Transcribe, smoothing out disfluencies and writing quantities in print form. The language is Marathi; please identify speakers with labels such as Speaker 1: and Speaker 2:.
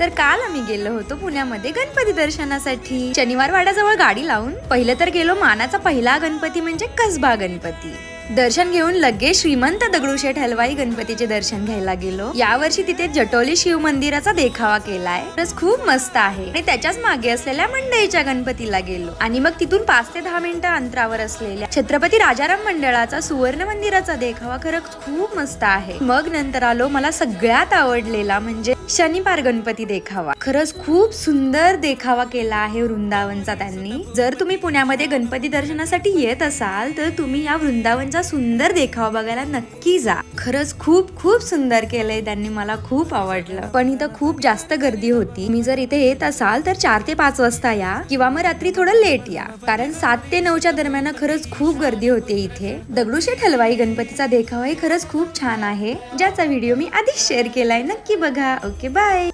Speaker 1: तर काल आम्ही गेलो होतो पुण्यामध्ये गणपती दर्शनासाठी। शनिवार वाड्याजवळ गाडी लावून पहिलं तर गेलो मानाचा पहिला गणपती म्हणजे कसबा गणपती। दर्शन घेऊन लगेच श्रीमंत दगडूशेठ हलवाई गणपतीचे दर्शन घ्यायला गेलो। यावर्षी तिथे जटोली शिव मंदिराचा देखावा केलाय, खरंच खूप मस्त आहे। आणि त्याच्याच मागे असलेल्या मंडईच्या गणपतीला गेलो आणि मग तिथून 5 ते 10 मिनिटं अंतरावर असलेल्या छत्रपती राजाराम मंडळाचा सुवर्ण मंदिराचा देखावा खरंच खूप मस्त आहे। मग नंतर आलो मला सगळ्यात आवडलेला म्हणजे शनिवार गणपती देखावा। खरंच खूप सुंदर देखावा केला आहे वृंदावनचा त्यांनी। जर तुम्ही पुण्यामध्ये गणपती दर्शनासाठी येत असाल तर तुम्ही या वृंदावनचा सुंदर देखावा बघायला नक्की जा। खरंच खूप खूप सुंदर केलंय त्यांनी, मला खूप आवडलं। पण इथं खूप जास्त गर्दी होती। मी जर इथे येत असाल तर 4 ते 5 वाजता या किंवा मग रात्री थोडं लेट या, कारण 7 ते 9च्या दरम्यान खरंच खूप गर्दी होते इथे। दगडूशेठ हलवाई गणपतीचा देखावा खरंच खूप छान आहे, ज्याचा व्हिडिओ मी आधीच शेअर केलाय, नक्की बघा। Okay bye.